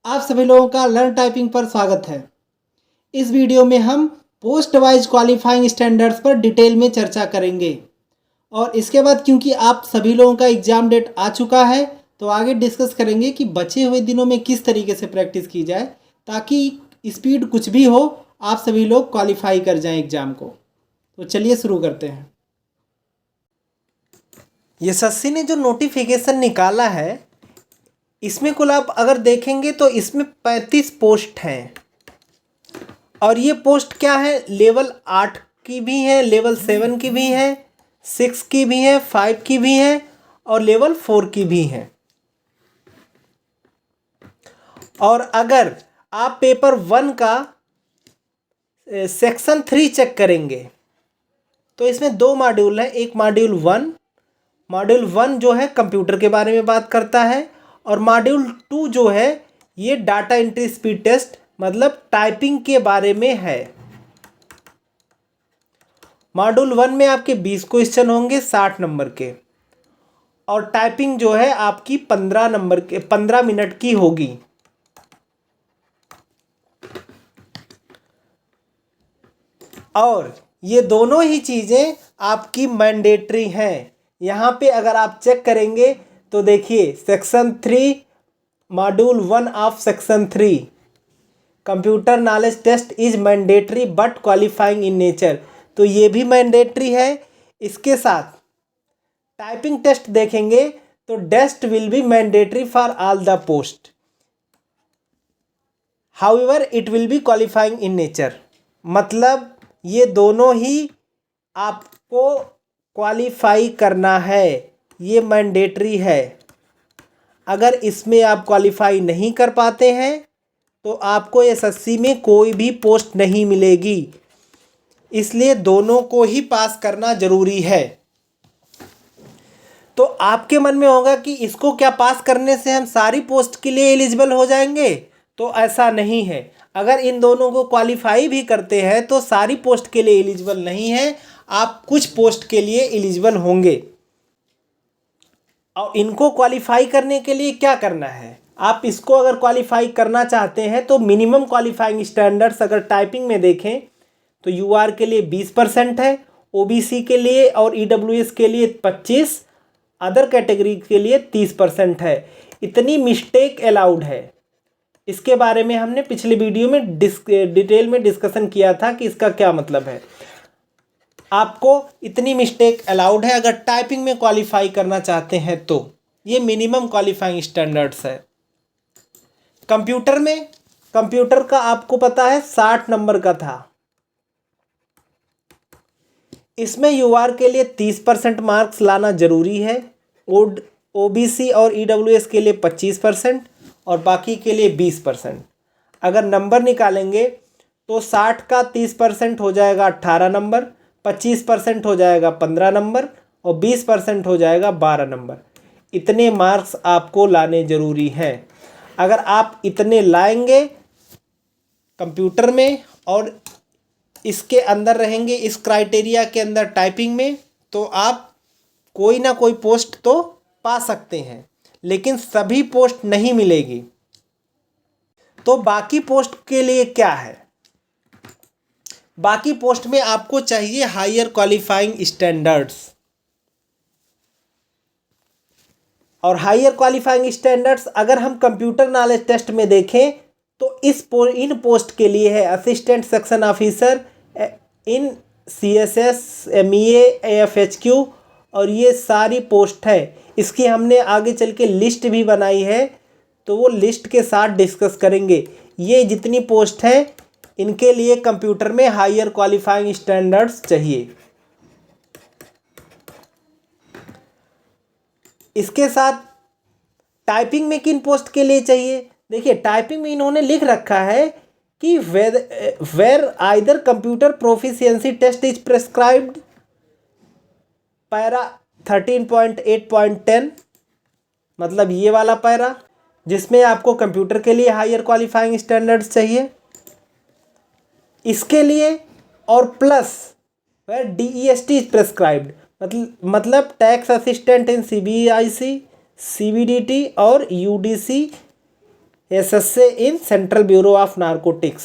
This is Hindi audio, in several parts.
आप सभी लोगों का लर्न टाइपिंग पर स्वागत है। इस वीडियो में हम पोस्ट वाइज क्वालिफाइंग स्टैंडर्ड्स पर डिटेल में चर्चा करेंगे और इसके बाद क्योंकि आप सभी लोगों का एग्ज़ाम डेट आ चुका है तो आगे डिस्कस करेंगे कि बचे हुए दिनों में किस तरीके से प्रैक्टिस की जाए ताकि स्पीड कुछ भी हो आप सभी लोग क्वालिफाई कर जाएं एग्ज़ाम को। तो चलिए शुरू करते हैं। एसएससी ने जो नोटिफिकेशन निकाला है इसमें कुल आप अगर देखेंगे तो इसमें 35 पोस्ट हैं और ये पोस्ट क्या है, लेवल 8 की भी है, लेवल 7 की भी है, 6 की भी है, 5 की भी है और लेवल 4 की भी है। और अगर आप पेपर 1 का सेक्शन 3 चेक करेंगे तो इसमें 2 मॉड्यूल हैं। एक मॉड्यूल 1 जो है कंप्यूटर के बारे में बात करता है और मॉड्यूल 2 जो है ये डाटा एंट्री स्पीड टेस्ट मतलब टाइपिंग के बारे में है। मॉड्यूल 1 में आपके 20 क्वेश्चन होंगे 60 नंबर के और टाइपिंग जो है आपकी 15 मिनट की होगी। और ये दोनों ही चीज़ें आपकी मैंडेटरी हैं। यहाँ पे अगर आप चेक करेंगे तो देखिए section 3 module 1 of section 3 computer knowledge test is mandatory but qualifying in nature, तो ये भी मैंडेटरी है। इसके साथ टाइपिंग टेस्ट देखेंगे तो test will be mandatory for all the post, however it will be qualifying in nature. मतलब ये दोनों ही आपको क्वालिफाई करना है, ये मैंडेटरी है। अगर इसमें आप क्वालिफाई नहीं कर पाते हैं तो आपको एसएससी में कोई भी पोस्ट नहीं मिलेगी, इसलिए दोनों को ही पास करना ज़रूरी है। तो आपके मन में होगा कि इसको क्या पास करने से हम सारी पोस्ट के लिए एलिजिबल हो जाएंगे, तो ऐसा नहीं है। अगर इन दोनों को क्वालिफाई भी करते हैं तो सारी पोस्ट के लिए एलिजिबल नहीं है, आप कुछ पोस्ट के लिए एलिजिबल होंगे। और इनको क्वालिफाई करने के लिए क्या करना है, आप इसको अगर क्वालिफाई करना चाहते हैं तो मिनिमम क्वालिफाइंग स्टैंडर्ड्स अगर टाइपिंग में देखें तो यूआर के लिए 20% है, ओबीसी के लिए और ईडब्ल्यूएस के लिए 25%, अदर कैटेगरी के लिए 30% है। इतनी मिस्टेक अलाउड है। इसके बारे में हमने पिछले वीडियो में डिटेल में डिस्कशन किया था कि इसका क्या मतलब है। आपको इतनी मिस्टेक अलाउड है अगर टाइपिंग में क्वालिफाई करना चाहते हैं तो ये मिनिमम क्वालिफाइंग स्टैंडर्ड्स है। कंप्यूटर का आपको पता है 60 नंबर का था, इसमें यूआर के लिए 30% मार्क्स लाना जरूरी है, ओबीसी और ईडब्ल्यूएस के लिए 25% और बाकी के लिए 20%। अगर नंबर निकालेंगे तो 60 का 30% हो जाएगा 18 नंबर, 25% हो जाएगा 15 नंबर और 20% हो जाएगा 12 नंबर। इतने मार्क्स आपको लाने ज़रूरी हैं। अगर आप इतने लाएंगे कंप्यूटर में और इसके अंदर रहेंगे, इस क्राइटेरिया के अंदर टाइपिंग में, तो आप कोई ना कोई पोस्ट तो पा सकते हैं, लेकिन सभी पोस्ट नहीं मिलेगी। तो बाकी पोस्ट के लिए क्या है, बाकी पोस्ट में आपको चाहिए हायर क्वालिफाइंग स्टैंडर्ड्स। और हायर क्वालिफाइंग स्टैंडर्ड्स अगर हम कंप्यूटर नॉलेज टेस्ट में देखें तो इन पोस्ट के लिए है assistant section officer in CSS, MEA, AFHQ और ये सारी पोस्ट है। इसकी हमने आगे चल के लिस्ट भी बनाई है, तो वो लिस्ट के साथ डिस्कस करेंगे। ये जितनी पोस्ट है इनके लिए कंप्यूटर में हायर क्वालिफाइंग स्टैंडर्ड्स चाहिए। इसके साथ टाइपिंग में किन पोस्ट के लिए चाहिए, देखिए टाइपिंग में इन्होंने लिख रखा है कि where either computer proficiency test is prescribed, para 13.8.10 मतलब ये वाला पैरा जिसमें आपको कंप्यूटर के लिए हायर क्वालिफाइंग स्टैंडर्ड्स चाहिए इसके लिए, और plus where DEST is prescribed मतलब tax assistant in CBIC, CBDT और UDC SSA in central bureau of narcotics.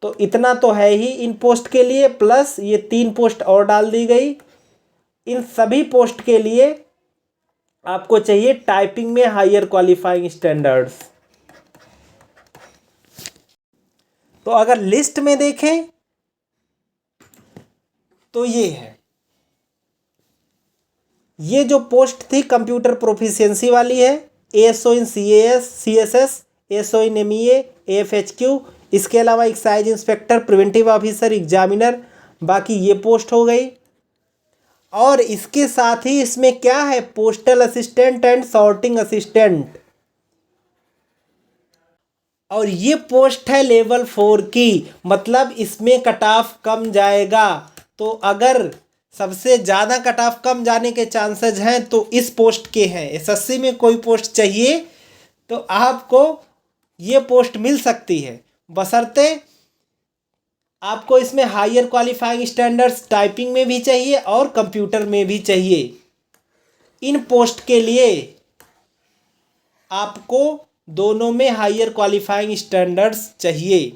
तो इतना तो है ही इन पोस्ट के लिए, प्लस ये 3 पोस्ट और डाल दी गई। इन सभी पोस्ट के लिए आपको चाहिए टाइपिंग में हायर क्वालिफाइंग स्टैंडर्ड्स। तो अगर लिस्ट में देखें तो ये है, ये जो पोस्ट थी कंप्यूटर प्रोफिशिएंसी वाली है, एएसओ इन सीएएस सीएसएस, एएसओ इन एमईए, एएफएचक्यू, इसके अलावा excise inspector, preventive officer, examiner, बाकी ये पोस्ट हो गई। और इसके साथ ही इसमें क्या है, postal assistant and sorting assistant, और ये पोस्ट है लेवल 4 की, मतलब इसमें कट ऑफ कम जाएगा। तो अगर सबसे ज़्यादा कट ऑफ कम जाने के चांसेस हैं तो इस पोस्ट के हैं। एसएससी में कोई पोस्ट चाहिए तो आपको ये पोस्ट मिल सकती है, बशर्ते आपको इसमें हायर क्वालिफाइंग स्टैंडर्ड्स टाइपिंग में भी चाहिए और कंप्यूटर में भी चाहिए। इन पोस्ट के लिए आपको दोनों में हायर क्वालिफाइंग स्टैंडर्ड्स चाहिए।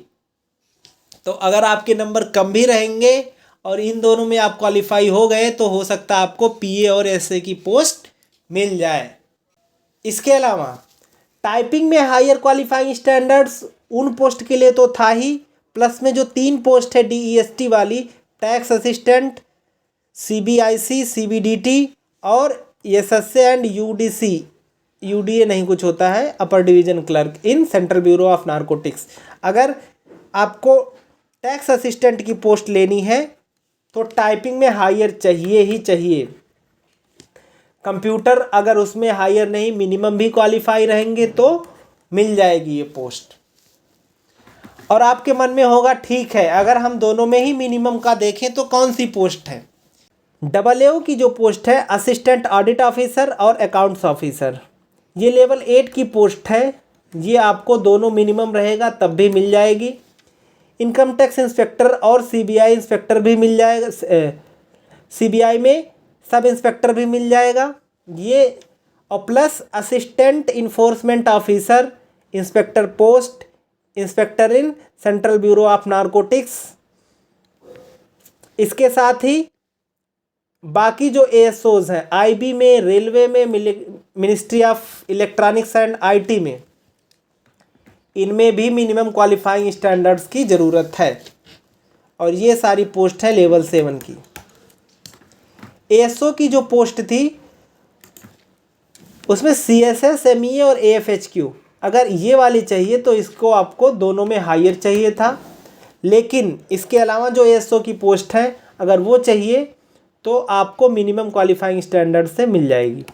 तो अगर आपके नंबर कम भी रहेंगे और इन दोनों में आप क्वालिफाई हो गए तो हो सकता है आपको पीए और एसए की पोस्ट मिल जाए। इसके अलावा टाइपिंग में हायर क्वालिफाइंग स्टैंडर्ड्स उन पोस्ट के लिए तो था ही, प्लस में जो 3 पोस्ट है डीईएसटी वाली, टैक्स असिस्टेंट, सीबीआईसी, सीबीडीटी और एसएसए एंड यूडीसी, यूडीए नहीं कुछ होता है, upper division clerk in central bureau of narcotics. अगर आपको टैक्स असिस्टेंट की पोस्ट लेनी है तो टाइपिंग में हायर चाहिए ही चाहिए। कंप्यूटर अगर उसमें हायर नहीं, मिनिमम भी क्वालिफाई रहेंगे तो मिल जाएगी ये पोस्ट। और आपके मन में होगा ठीक है, अगर हम दोनों में ही मिनिमम का देखें तो कौन सी पोस्ट है। AAO की जो पोस्ट है असिस्टेंट ऑडिट ऑफिसर और अकाउंट्स ऑफिसर, ये लेवल 8 की पोस्ट है, ये आपको दोनों मिनिमम रहेगा तब भी मिल जाएगी। इनकम टैक्स इंस्पेक्टर और सीबीआई इंस्पेक्टर भी मिल जाएगा, सीबीआई में सब इंस्पेक्टर भी मिल जाएगा ये, और plus assistant enforcement officer, inspector post, inspector in central bureau of narcotics. इसके साथ ही बाकी जो एएसओज हैं आईबी में, रेलवे में, ministry of electronics and IT में, इनमें भी मिनिमम क्वालिफाइंग स्टैंडर्ड्स की ज़रूरत है। और ये सारी पोस्ट है लेवल 7 की। एएसओ की जो पोस्ट थी उसमें सीएसएस, एमईए और एएफएचक्यू, अगर ये वाली चाहिए तो इसको आपको दोनों में हायर चाहिए था, लेकिन इसके अलावा जो एएसओ की पोस्ट है अगर वो चाहिए तो आपको मिनिमम क्वालिफाइंग स्टैंडर्ड से मिल जाएगी।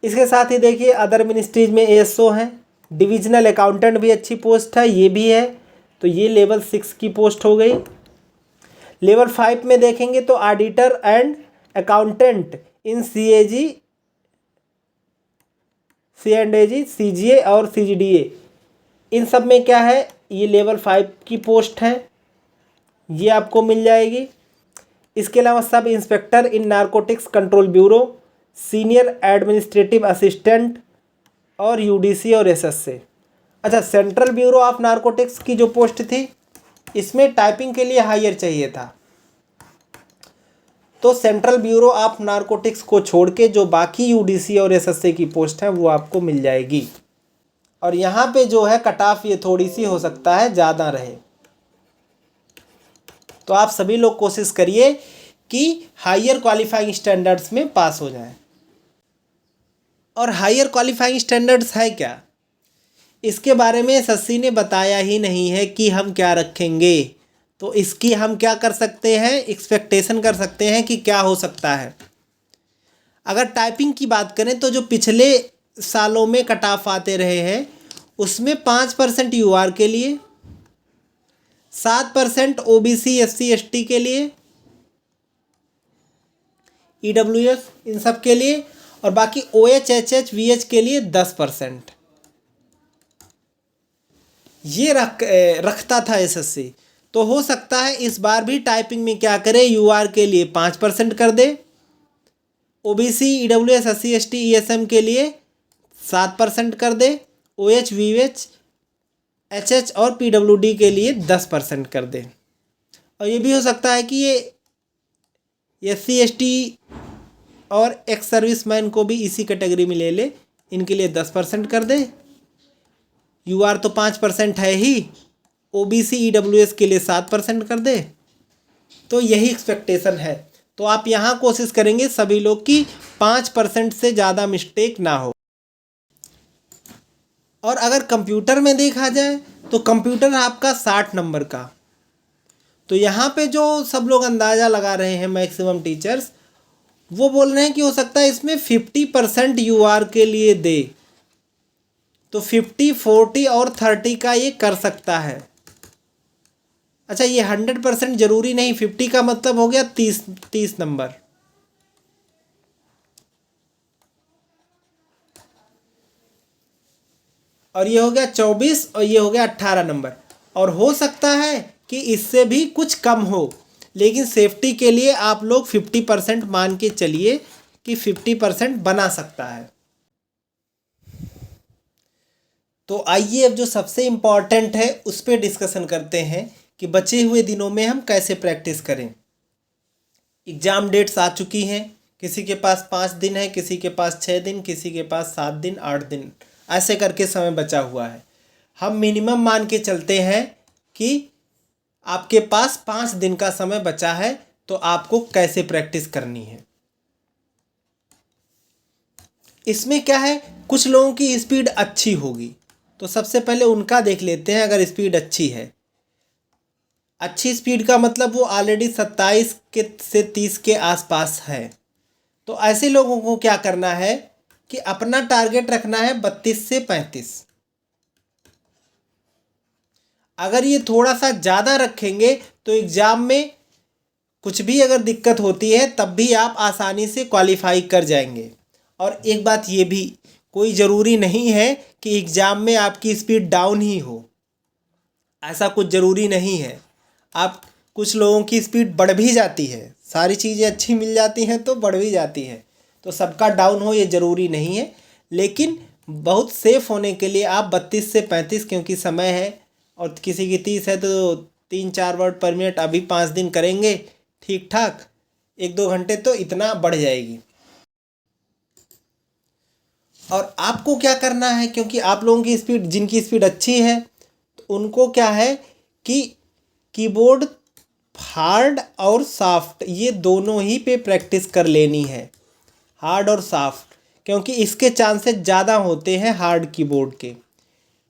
इसके साथ ही देखिए अदर मिनिस्ट्रीज में एएसओ हैं, डिविजनल अकाउंटेंट भी अच्छी पोस्ट है, ये भी है, तो ये लेवल 6 की पोस्ट हो गई। लेवल 5 में देखेंगे तो auditor and accountant in CAG, C&AG, CGA और सीजीडीए, इन सब में क्या है, ये लेवल 5 की पोस्ट है, ये आपको मिल जाएगी। इसके अलावा sub inspector in narcotics control bureau, senior administrative assistant और यूडीसी और एसएसए। अच्छा, सेंट्रल ब्यूरो ऑफ नारकोटिक्स की जो पोस्ट थी इसमें टाइपिंग के लिए हायर चाहिए था, तो सेंट्रल ब्यूरो ऑफ नारकोटिक्स को छोड़ के जो बाकी यूडीसी और एसएसए की पोस्ट है वो आपको मिल जाएगी। और यहाँ पे जो है कट ऑफ ये थोड़ी सी हो सकता है ज़्यादा रहे, तो आप सभी लोग कोशिश करिए कि हायर क्वालिफाइंग स्टैंडर्ड्स में पास हो जाएं। और हायर क्वालिफाइंग स्टैंडर्ड्स है क्या, इसके बारे में एसएससी ने बताया ही नहीं है कि हम क्या रखेंगे। तो इसकी हम क्या कर सकते हैं, एक्सपेक्टेशन कर सकते हैं कि क्या हो सकता है। अगर टाइपिंग की बात करें तो जो पिछले सालों में कट ऑफ आते रहे हैं उसमें 5% यूआर के लिए, 7% ओबीसी एससी एसटी के लिए, ईडब्ल्यूएस इन सब के लिए, और बाकी ओएच एचएच वीएच के लिए 10% ये रखता था एसएससी। तो हो सकता है इस बार भी टाइपिंग में क्या करे, यूआर के लिए 5% कर दे, OBC EWS SC ST ESM के लिए 7% कर दे, OH, VH, HH और PWD के लिए 10% कर दे। और ये भी हो सकता है कि ये SC ST और एक्स सर्विसमैन को भी इसी कैटेगरी में ले ले, इनके लिए 10% कर दे। UR तो 5% है ही, OBC EWS के लिए 7% कर दे। तो यही एक्सपेक्टेशन है। तो आप यहाँ कोशिश करेंगे सभी लोग की 5% से ज़्यादा मिस्टेक ना हो। और अगर कंप्यूटर में देखा जाए तो कंप्यूटर आपका 60 नंबर का, तो यहाँ पे जो सब लोग अंदाज़ा लगा रहे हैं मैक्सिमम टीचर्स, वो बोल रहे हैं कि हो सकता है इसमें 50% UR के लिए दे, तो 50, 40 और 30 का ये कर सकता है। अच्छा, ये 100% ज़रूरी नहीं, 50 का मतलब हो गया 30 नंबर। और ये हो गया 24 और ये हो गया 18 नंबर। और हो सकता है कि इससे भी कुछ कम हो, लेकिन सेफ्टी के लिए आप लोग 50% मान के चलिए कि 50% बना सकता है। तो आइए अब जो सबसे इम्पॉर्टेंट है उस पर डिस्कशन करते हैं कि बचे हुए दिनों में हम कैसे प्रैक्टिस करें। एग्ज़ाम डेट्स आ चुकी हैं, किसी के पास 5 दिन है, किसी के पास 6 दिन, किसी के पास 7 दिन, 8 दिन, ऐसे करके समय बचा हुआ है। हम मिनिमम मान के चलते हैं कि आपके पास 5 दिन का समय बचा है, तो आपको कैसे प्रैक्टिस करनी है। इसमें क्या है, कुछ लोगों की स्पीड अच्छी होगी, तो सबसे पहले उनका देख लेते हैं। अगर स्पीड अच्छी है, अच्छी स्पीड का मतलब वो ऑलरेडी 27 से 30 के आसपास है, तो ऐसे लोगों को क्या करना है कि अपना टारगेट रखना है 32 से 35। अगर ये थोड़ा सा ज़्यादा रखेंगे तो एग्ज़ाम में कुछ भी अगर दिक्कत होती है तब भी आप आसानी से क्वालिफाई कर जाएंगे। और एक बात ये भी, कोई ज़रूरी नहीं है कि एग्ज़ाम में आपकी स्पीड डाउन ही हो, ऐसा कुछ ज़रूरी नहीं है। आप कुछ लोगों की स्पीड बढ़ भी जाती है, सारी चीज़ें अच्छी मिल जाती हैं तो बढ़ भी जाती है, तो सबका डाउन हो ये ज़रूरी नहीं है। लेकिन बहुत सेफ़ होने के लिए आप 32 से 35, क्योंकि समय है, और किसी की 30 है तो 3-4 वर्ड पर मिनट अभी 5 दिन करेंगे ठीक ठाक, 1-2 घंटे तो इतना बढ़ जाएगी। और आपको क्या करना है, क्योंकि आप लोगों की स्पीड, जिनकी स्पीड अच्छी है तो उनको क्या है कि कीबोर्ड हार्ड और सॉफ्ट ये दोनों ही पे प्रैक्टिस कर लेनी है, हार्ड और सॉफ्ट, क्योंकि इसके चांसेस ज़्यादा होते हैं हार्ड कीबोर्ड के।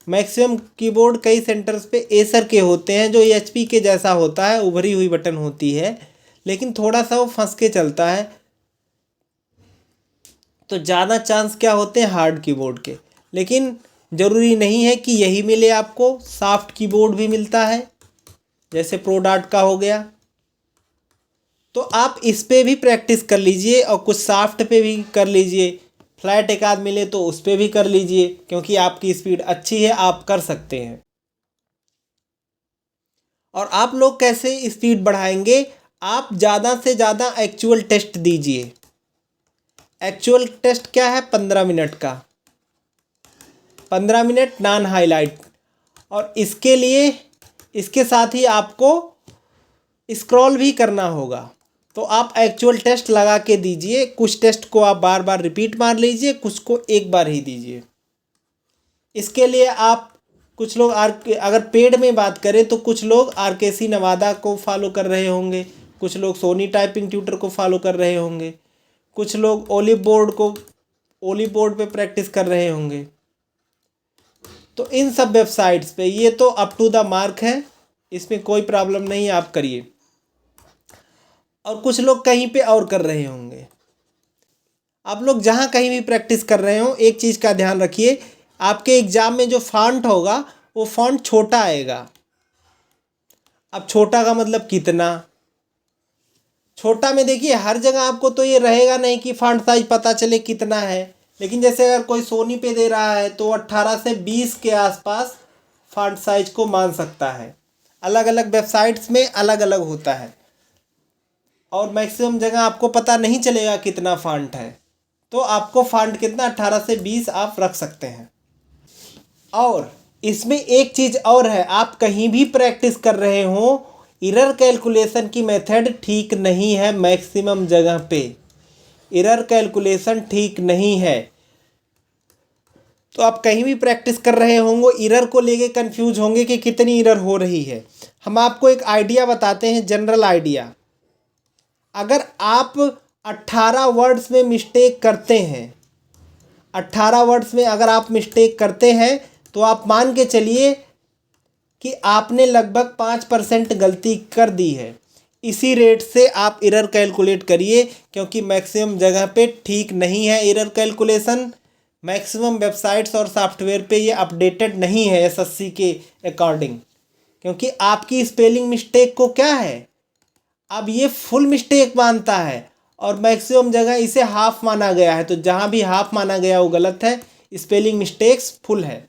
मैक्सिमम कीबोर्ड कई सेंटर्स पे एसर के होते हैं जो HP के जैसा होता है, उभरी हुई बटन होती है, लेकिन थोड़ा सा वो फंस के चलता है, तो ज़्यादा चांस क्या होते हैं हार्ड कीबोर्ड के। लेकिन ज़रूरी नहीं है कि यही मिले आपको, सॉफ्ट कीबोर्ड भी मिलता है, जैसे प्रोडाट का हो गया, तो आप इस पे भी प्रैक्टिस कर लीजिए और कुछ सॉफ्ट पे भी कर लीजिए। फ्लैट एक आध मिले तो उस पे भी कर लीजिए, क्योंकि आपकी स्पीड अच्छी है, आप कर सकते हैं। और आप लोग कैसे स्पीड बढ़ाएंगे, आप ज़्यादा से ज़्यादा एक्चुअल टेस्ट दीजिए। एक्चुअल टेस्ट क्या है, 15 मिनट का, 15 मिनट नॉन हाईलाइट। और इसके लिए, इसके साथ ही आपको स्क्रॉल भी करना होगा, तो आप एक्चुअल टेस्ट लगा के दीजिए। कुछ टेस्ट को आप बार बार रिपीट मार लीजिए, कुछ को एक बार ही दीजिए। इसके लिए आप, कुछ लोग अगर पेड में बात करें तो कुछ लोग RKC नवादा को फॉलो कर रहे होंगे, कुछ लोग सोनी टाइपिंग ट्यूटर को फॉलो कर रहे होंगे, कुछ लोग ओलिव बोर्ड पे प्रैक्टिस कर रहे होंगे। तो इन सब वेबसाइट्स पे ये तो अप टू द मार्क है, इसमें कोई प्रॉब्लम नहीं, आप करिए। और कुछ लोग कहीं पे और कर रहे होंगे। आप लोग जहाँ कहीं भी प्रैक्टिस कर रहे हो, एक चीज़ का ध्यान रखिए, आपके एग्ज़ाम में जो फॉन्ट होगा वो फॉन्ट छोटा आएगा। अब छोटा का मतलब कितना, छोटा में देखिए हर जगह आपको तो ये रहेगा नहीं कि फॉन्ट साइज पता चले कितना है, लेकिन जैसे अगर कोई सोनी पे दे रहा है तो 18 से 20 के आसपास फॉन्ट साइज को मान सकता है। अलग अलग वेबसाइट्स में अलग अलग होता है, और मैक्सिमम जगह आपको पता नहीं चलेगा कितना फॉन्ट है। तो आपको फॉन्ट कितना 18 से 20 आप रख सकते हैं। और इसमें एक चीज़ और है, आप कहीं भी प्रैक्टिस कर रहे हो, एरर कैलकुलेशन की मेथड ठीक नहीं है। मैक्सिमम जगह पे एरर कैलकुलेशन ठीक नहीं है। तो आप कहीं भी प्रैक्टिस कर रहे होंगे, एरर को लेके कंफ्यूज होंगे कि कितनी एरर हो रही है। हम आपको एक आइडिया बताते हैं, जनरल आइडिया। अगर आप 18 वर्ड्स में मिस्टेक करते हैं, 18 वर्ड्स में अगर आप मिस्टेक करते हैं, तो आप मान के चलिए कि आपने लगभग 5% गलती कर दी है। इसी रेट से आप एरर कैलकुलेट करिए, क्योंकि मैक्सिमम जगह पे ठीक नहीं है एरर कैलकुलेशन। मैक्सिमम वेबसाइट्स और सॉफ्टवेयर पे ये अपडेटेड नहीं है एसएससी के अकॉर्डिंग, क्योंकि आपकी स्पेलिंग मिस्टेक को क्या है, अब ये फुल मिस्टेक मानता है और मैक्सिमम जगह इसे हाफ माना गया है। तो जहाँ भी हाफ माना गया वो गलत है, स्पेलिंग मिस्टेक्स फुल है।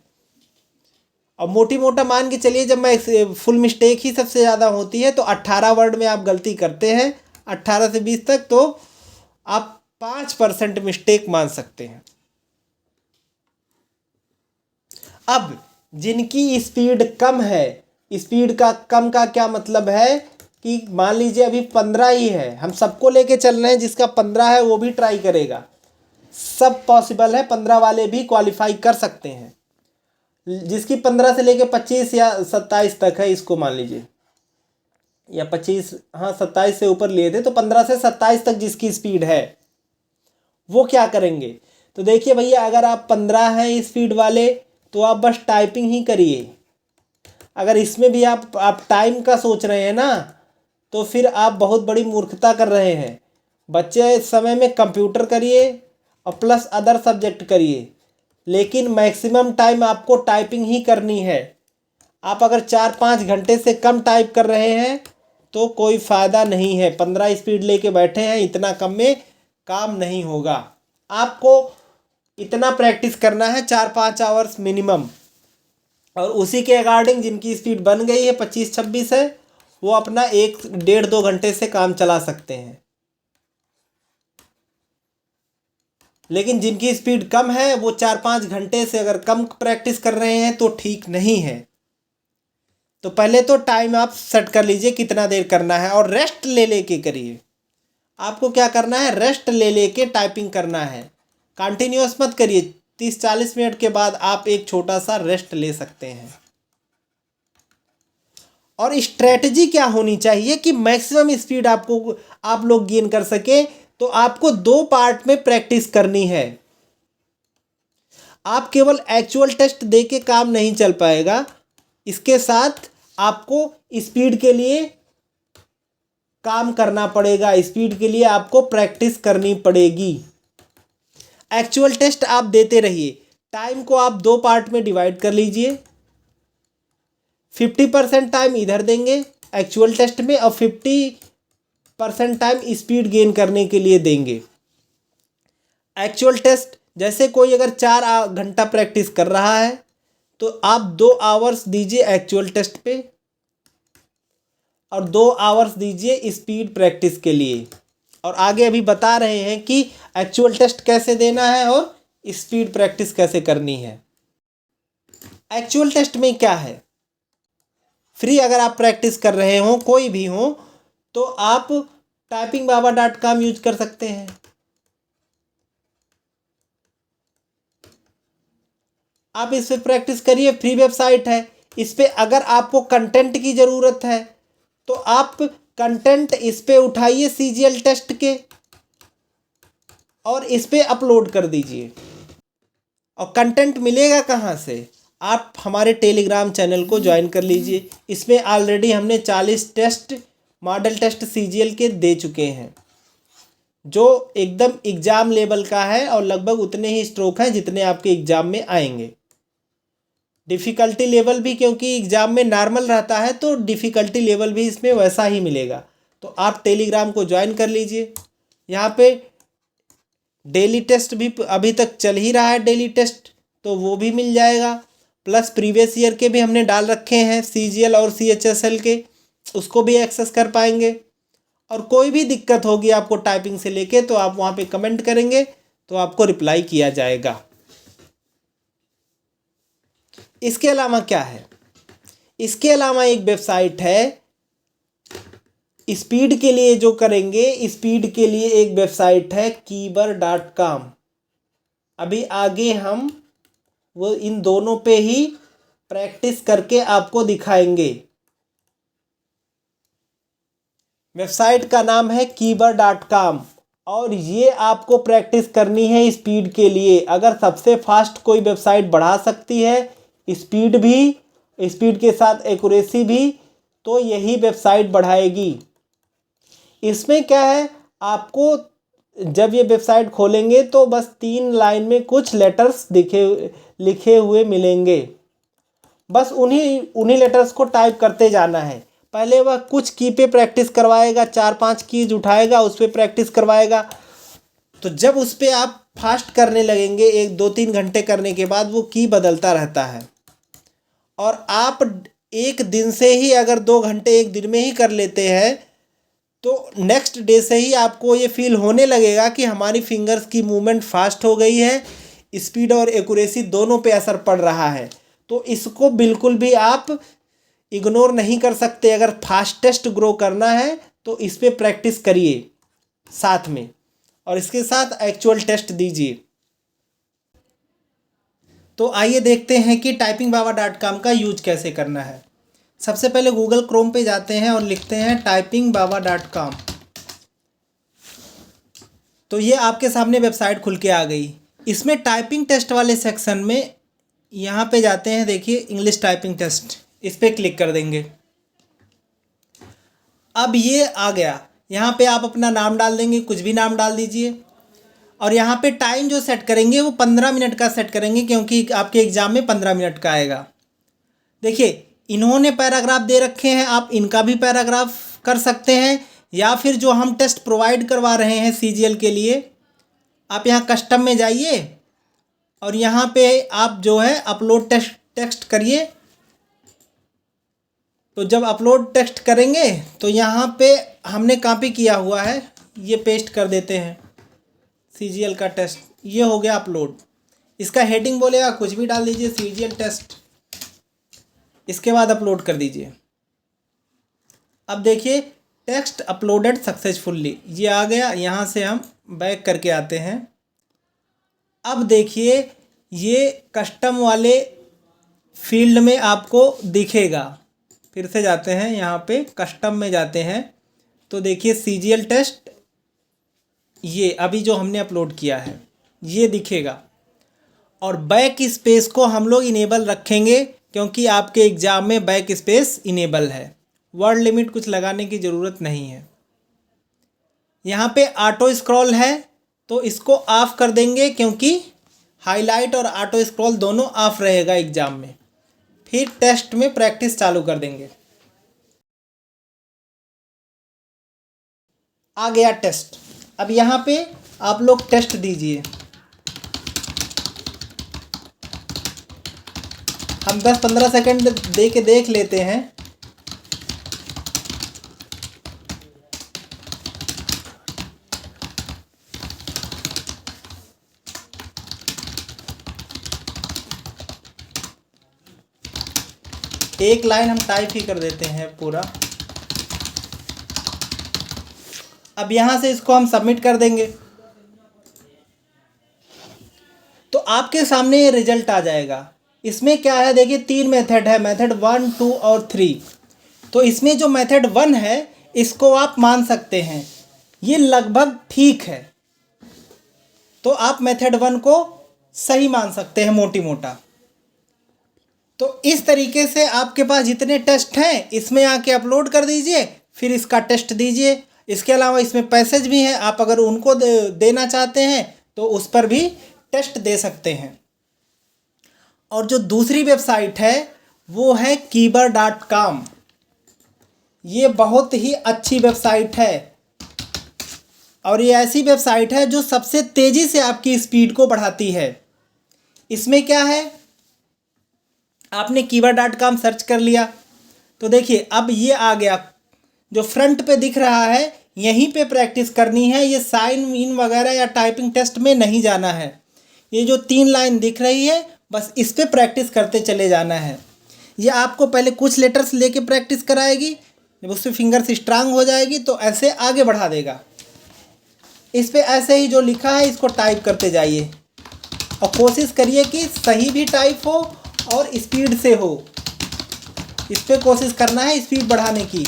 और मोटी मोटा मान के चलिए, जब मैं फुल मिस्टेक ही सबसे ज़्यादा होती है, तो 18 वर्ड में आप गलती करते हैं 18 से 20 तक, तो आप 5% मिस्टेक मान सकते हैं। अब जिनकी स्पीड कम है, स्पीड का कम का क्या मतलब है कि मान लीजिए अभी 15 ही है, हम सबको लेके चल रहे हैं, जिसका 15 है वो भी ट्राई करेगा, सब पॉसिबल है, 15 वाले भी क्वालिफाई कर सकते हैं। जिसकी 15 से लेके 25 या 27 तक है, इसको मान लीजिए, या 25, हाँ 27 से ऊपर लिए थे, तो 15 से 27 तक जिसकी स्पीड है वो क्या करेंगे। तो देखिए भैया, अगर आप 15 हैं स्पीड वाले, तो आप बस टाइपिंग ही करिए। अगर इसमें भी आप टाइम का सोच रहे हैं ना, तो फिर आप बहुत बड़ी मूर्खता कर रहे हैं। बच्चे इस समय में कंप्यूटर करिए और प्लस अदर सब्जेक्ट करिए, लेकिन मैक्सिमम टाइम आपको टाइपिंग ही करनी है। आप अगर 4-5 घंटे से कम टाइप कर रहे हैं तो कोई फ़ायदा नहीं है। 15 स्पीड लेके बैठे हैं, इतना कम में काम नहीं होगा। आपको इतना प्रैक्टिस करना है 4-5 आवर्स मिनिमम, और उसी के अकॉर्डिंग जिनकी स्पीड बन गई है 25-26 है, वो अपना 1-1.5-2 घंटे से काम चला सकते हैं। लेकिन जिनकी स्पीड कम है, वो 4-5 घंटे से अगर कम प्रैक्टिस कर रहे हैं तो ठीक नहीं है। तो पहले तो टाइम आप सेट कर लीजिए कितना देर करना है, और रेस्ट ले लेके करिए। आपको क्या करना है, रेस्ट ले लेके टाइपिंग करना है, कंटिन्यूअस मत करिए। 30-40 मिनट के बाद आप एक छोटा सा रेस्ट ले सकते हैं। और स्ट्रेटजी क्या होनी चाहिए कि मैक्सिमम स्पीड आप लोग गेन कर सके, तो आपको 2 पार्ट में प्रैक्टिस करनी है। आप केवल एक्चुअल टेस्ट दे के काम नहीं चल पाएगा, इसके साथ आपको स्पीड के लिए काम करना पड़ेगा, स्पीड के लिए आपको प्रैक्टिस करनी पड़ेगी। एक्चुअल टेस्ट आप देते रहिए, टाइम को आप 2 पार्ट में डिवाइड कर लीजिए। 50% टाइम इधर देंगे एक्चुअल टेस्ट में, और 50% टाइम स्पीड गेन करने के लिए देंगे। एक्चुअल टेस्ट जैसे कोई अगर 4 घंटा प्रैक्टिस कर रहा है, तो आप 2 आवर्स दीजिए एक्चुअल टेस्ट पे, और 2 आवर्स दीजिए स्पीड प्रैक्टिस के लिए। और आगे अभी बता रहे हैं कि एक्चुअल टेस्ट कैसे देना है और स्पीड प्रैक्टिस कैसे करनी है। एक्चुअल टेस्ट में क्या है, फ्री अगर आप प्रैक्टिस कर रहे हो कोई भी हो, तो आप typingbaba.com यूज कर सकते हैं। आप इस पर प्रैक्टिस करिए, फ्री वेबसाइट है। इस पर अगर आपको कंटेंट की ज़रूरत है, तो आप कंटेंट इस पर उठाइए CGL टेस्ट के, और इस पर अपलोड कर दीजिए। और कंटेंट मिलेगा कहाँ से, आप हमारे टेलीग्राम चैनल को ज्वाइन कर लीजिए। इसमें ऑलरेडी हमने 40 टेस्ट, मॉडल टेस्ट CGL के दे चुके हैं, जो एकदम एग्ज़ाम लेवल का है, और लगभग उतने ही स्ट्रोक हैं जितने आपके एग्ज़ाम में आएंगे। डिफ़िकल्टी लेवल भी, क्योंकि एग्ज़ाम में नॉर्मल रहता है, तो डिफ़िकल्टी लेवल भी इसमें वैसा ही मिलेगा। तो आप टेलीग्राम को ज्वाइन कर लीजिए। यहाँ पे डेली टेस्ट भी अभी तक चल ही रहा है, डेली टेस्ट, तो वो भी मिल जाएगा। प्लस प्रीवियस ईयर के भी हमने डाल रखे हैं CGL और CHSL के, उसको भी एक्सेस कर पाएंगे। और कोई भी दिक्कत होगी आपको टाइपिंग से लेके, तो आप वहाँ पे कमेंट करेंगे, तो आपको रिप्लाई किया जाएगा। इसके अलावा क्या है, इसके अलावा एक वेबसाइट है स्पीड के लिए जो करेंगे, स्पीड के लिए एक वेबसाइट है Keeper.com। अभी आगे हम वो इन दोनों पे ही प्रैक्टिस करके आपको दिखाएंगे। वेबसाइट का नाम है Keeper.com और ये आपको प्रैक्टिस करनी है स्पीड के लिए। अगर सबसे फास्ट कोई वेबसाइट बढ़ा सकती है स्पीड भी, स्पीड के साथ एक्यूरेसी भी, तो यही वेबसाइट बढ़ाएगी। इसमें क्या है, आपको जब ये वेबसाइट खोलेंगे तो बस 3 लाइन में कुछ लेटर्स लिखे हुए मिलेंगे। बस उन्हीं लेटर्स को टाइप करते जाना है। पहले वह कुछ की पे प्रैक्टिस करवाएगा, 4-5 कीज उठाएगा, उस पर प्रैक्टिस करवाएगा। तो जब उस पर आप फास्ट करने लगेंगे 1-2-3 घंटे करने के बाद वो की बदलता रहता है। और आप एक दिन से ही अगर 2 घंटे एक दिन में ही कर लेते हैं तो नेक्स्ट डे से ही आपको ये फील होने लगेगा कि हमारी फिंगर्स की मूवमेंट फास्ट हो गई है, स्पीड और एक्यूरेसी दोनों पे असर पड़ रहा है। तो इसको बिल्कुल भी आप इग्नोर नहीं कर सकते। अगर फास्टेस्ट ग्रो करना है तो इस पर प्रैक्टिस करिए साथ में, और इसके साथ एक्चुअल टेस्ट दीजिए। तो आइए देखते हैं कि typingbaba.com का यूज कैसे करना है। सबसे पहले गूगल क्रोम पे जाते हैं और लिखते हैं typingbaba.com। तो ये आपके सामने वेबसाइट खुल के आ गई। इसमें टाइपिंग टेस्ट वाले सेक्शन में यहाँ पे जाते हैं, देखिए इंग्लिश टाइपिंग टेस्ट, इस पर क्लिक कर देंगे। अब ये आ गया, यहाँ पे आप अपना नाम डाल देंगे, कुछ भी नाम डाल दीजिए। और यहाँ पे टाइम जो सेट करेंगे वो 15 मिनट का सेट करेंगे, क्योंकि आपके एग्ज़ाम में 15 मिनट का आएगा। देखिए इन्होंने पैराग्राफ दे रखे हैं, आप इनका भी पैराग्राफ कर सकते हैं, या फिर जो हम टेस्ट प्रोवाइड करवा रहे हैं CGL के लिए, आप यहाँ कस्टम में जाइए और यहाँ पे आप जो है अपलोड टेक्स्ट करिए। तो जब अपलोड टेक्स्ट करेंगे तो यहाँ पे हमने कॉपी किया हुआ है, ये पेस्ट कर देते हैं CGL का टेस्ट। ये हो गया अपलोड। इसका हेडिंग बोलेगा कुछ भी डाल दीजिए, CGL टेस्ट। इसके बाद अपलोड कर दीजिए। अब देखिए टेक्स्ट अपलोडेड सक्सेसफुली, ये आ गया। यहाँ से हम बैक करके आते हैं। अब देखिए ये कस्टम वाले फील्ड में आपको दिखेगा। फिर से जाते हैं, यहाँ पे कस्टम में जाते हैं तो देखिए CGL टेस्ट, ये अभी जो हमने अपलोड किया है ये दिखेगा। और बैक स्पेस को हम लोग इनेबल रखेंगे, क्योंकि आपके एग्ज़ाम में बैक स्पेस इनेबल है। वर्ड लिमिट कुछ लगाने की ज़रूरत नहीं है। यहाँ पे ऑटो स्क्रॉल है तो इसको ऑफ कर देंगे, क्योंकि हाईलाइट और ऑटो स्क्रॉल दोनों ऑफ रहेगा एग्ज़ाम में। फिर टेस्ट में प्रैक्टिस चालू कर देंगे। आ गया टेस्ट। अब यहाँ पे आप लोग टेस्ट दीजिए। हम 10-15 सेकंड दे के देख लेते हैं। एक लाइन हम टाइप ही कर देते हैं पूरा। अब यहाँ से इसको हम सबमिट कर देंगे तो आपके सामने ये रिजल्ट आ जाएगा। इसमें क्या है, देखिए 3 मेथड है, मेथड 1, 2 और 3। तो इसमें जो मेथड 1 है इसको आप मान सकते हैं, ये लगभग ठीक है। तो आप मेथड 1 को सही मान सकते हैं मोटी मोटा। तो इस तरीके से आपके पास जितने टेस्ट हैं इसमें आके अपलोड कर दीजिए, फिर इसका टेस्ट दीजिए। इसके अलावा इसमें पैसेज भी हैं, आप अगर उनको देना चाहते हैं तो उस पर भी टेस्ट दे सकते हैं। और जो दूसरी वेबसाइट है वो है Keeper.com। ये बहुत ही अच्छी वेबसाइट है और ये ऐसी वेबसाइट है जो सबसे तेज़ी से आपकी स्पीड को बढ़ाती है। इसमें क्या है, आपने Keeper.com सर्च कर लिया तो देखिए अब ये आ गया, जो फ्रंट पे दिख रहा है यहीं पे प्रैक्टिस करनी है, ये साइन इन वगैरह या टाइपिंग टेस्ट में नहीं जाना है। ये जो 3 लाइन दिख रही है बस इस पे प्रैक्टिस करते चले जाना है। ये आपको पहले कुछ लेटर्स लेके प्रैक्टिस कराएगी, जब उससे फिंगर्स स्ट्रांग हो जाएगी तो ऐसे आगे बढ़ा देगा। इस पे ऐसे ही जो लिखा है इसको टाइप करते जाइए और कोशिश करिए कि सही भी टाइप हो और स्पीड से हो। इस पे कोशिश करना है स्पीड बढ़ाने की।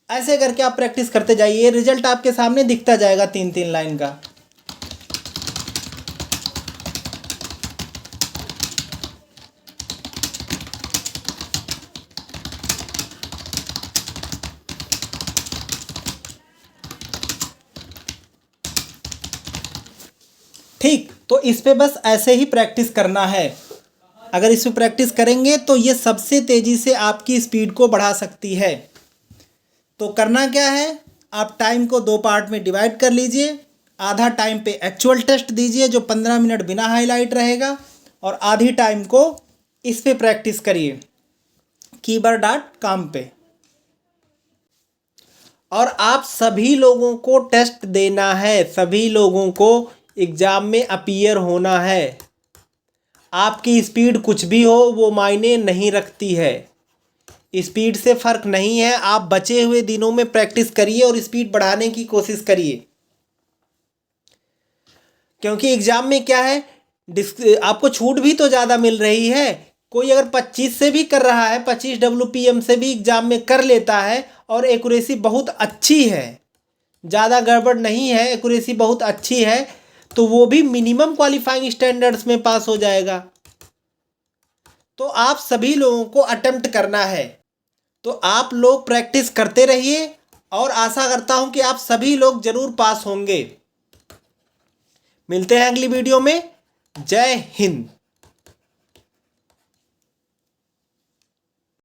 ऐसे करके आप प्रैक्टिस करते जाइए, रिजल्ट आपके सामने दिखता जाएगा 3-3 लाइन का। ठीक, तो इस पे बस ऐसे ही प्रैक्टिस करना है। अगर इस पे प्रैक्टिस करेंगे तो ये सबसे तेज़ी से आपकी स्पीड को बढ़ा सकती है। तो करना क्या है, आप टाइम को 2 पार्ट में डिवाइड कर लीजिए। आधा टाइम पे एक्चुअल टेस्ट दीजिए जो 15 मिनट बिना हाईलाइट रहेगा, और आधी टाइम को इस पे प्रैक्टिस करिए keyboard.com पे। और आप सभी लोगों को टेस्ट देना है, सभी लोगों को एग्ज़ाम में अपीयर होना है। आपकी स्पीड कुछ भी हो वो मायने नहीं रखती है, स्पीड से फ़र्क नहीं है। आप बचे हुए दिनों में प्रैक्टिस करिए और स्पीड बढ़ाने की कोशिश करिए, क्योंकि एग्ज़ाम में क्या है, आपको छूट भी तो ज़्यादा मिल रही है। कोई अगर 25 से भी कर रहा है, 25 WPM से भी एग्ज़ाम में कर लेता है और एक्यूरेसी बहुत अच्छी है, ज़्यादा गड़बड़ नहीं है, एक्यूरेसी बहुत अच्छी है, तो वो भी मिनिमम क्वालिफाइंग स्टैंडर्ड्स में पास हो जाएगा। तो आप सभी लोगों को अटेम्प्ट करना है, तो आप लोग प्रैक्टिस करते रहिए और आशा करता हूं कि आप सभी लोग ज़रूर पास होंगे। मिलते हैं अगली वीडियो में। जय हिंद।